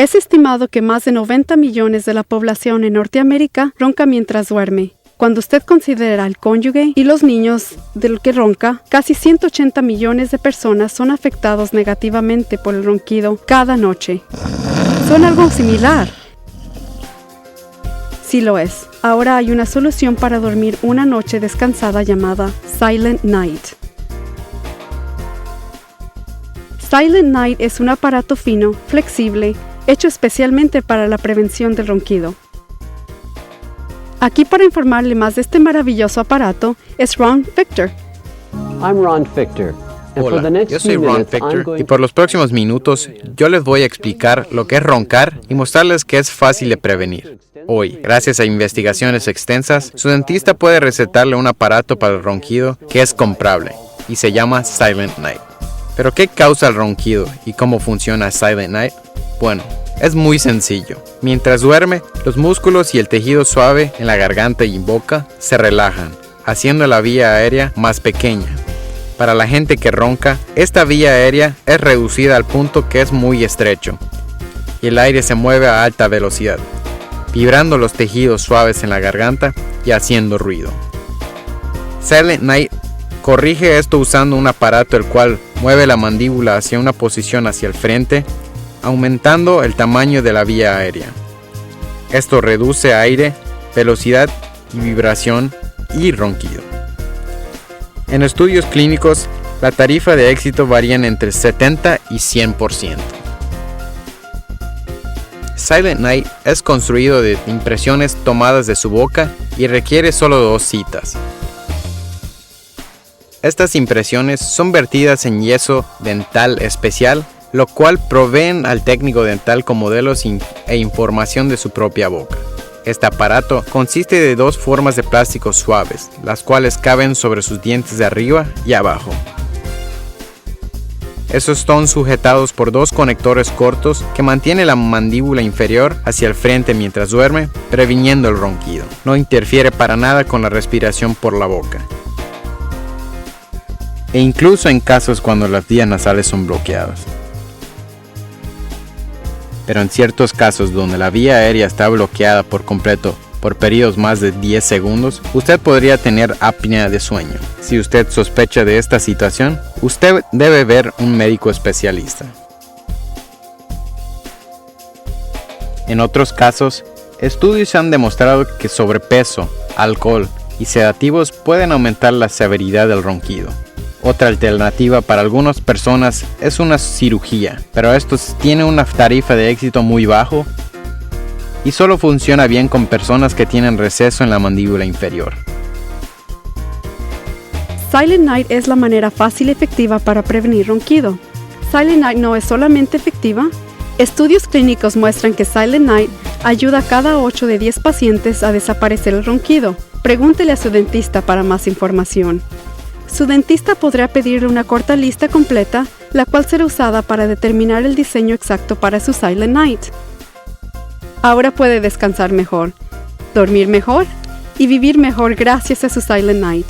Es estimado que más de 90 millones de la población en Norteamérica ronca mientras duerme. Cuando usted considera al cónyuge y los niños del que ronca, casi 180 millones de personas son afectados negativamente por el ronquido cada noche. ¿Son algo similar? Sí lo es. Ahora hay una solución para dormir una noche descansada llamada Silent Night. Silent Night es un aparato fino, flexible, hecho especialmente para la prevención del ronquido. Aquí para informarle más de este maravilloso aparato es Ron Victor. Hola, yo soy Ron Victor y por los próximos minutos yo les voy a explicar lo que es roncar y mostrarles que es fácil de prevenir. Hoy, gracias a investigaciones extensas, su dentista puede recetarle un aparato para el ronquido que es comprable y se llama Silent Night. ¿Pero qué causa el ronquido y cómo funciona Silent Night? Bueno, es muy sencillo. Mientras duerme, los músculos y el tejido suave en la garganta y boca se relajan, haciendo la vía aérea más pequeña. Para la gente que ronca, esta vía aérea es reducida al punto que es muy estrecho y el aire se mueve a alta velocidad, vibrando los tejidos suaves en la garganta y haciendo ruido. Silent Night corrige esto usando un aparato el cual mueve la mandíbula hacia una posición hacia el frente, aumentando el tamaño de la vía aérea. Esto reduce aire, velocidad y vibración y ronquido. En estudios clínicos, la tarifa de éxito varía entre 70 y 100%. Silent Night es construido de impresiones tomadas de su boca y requiere solo 2 citas. Estas impresiones son vertidas en yeso dental especial, lo cual proveen al técnico dental con modelos e información de su propia boca. Este aparato consiste de 2 formas de plástico suaves, las cuales caben sobre sus dientes de arriba y abajo. Estos son sujetados por 2 conectores cortos que mantienen la mandíbula inferior hacia el frente mientras duerme, previniendo el ronquido. No interfiere para nada con la respiración por la boca. E incluso en casos cuando las vías nasales son bloqueadas. Pero en ciertos casos donde la vía aérea está bloqueada por completo por periodos más de 10 segundos, usted podría tener apnea de sueño. Si usted sospecha de esta situación, usted debe ver un médico especialista. En otros casos, estudios han demostrado que sobrepeso, alcohol y sedativos pueden aumentar la severidad del ronquido. Otra alternativa para algunas personas es una cirugía, pero esto tiene una tarifa de éxito muy bajo y solo funciona bien con personas que tienen receso en la mandíbula inferior. Silent Night es la manera fácil y efectiva para prevenir ronquido. Silent Night no es solamente efectiva. Estudios clínicos muestran que Silent Night ayuda a cada 8 de 10 pacientes a desaparecer el ronquido. Pregúntele a su dentista para más información. Su dentista podrá pedirle una corta lista completa, la cual será usada para determinar el diseño exacto para su Silent Night. Ahora puede descansar mejor, dormir mejor y vivir mejor gracias a su Silent Night.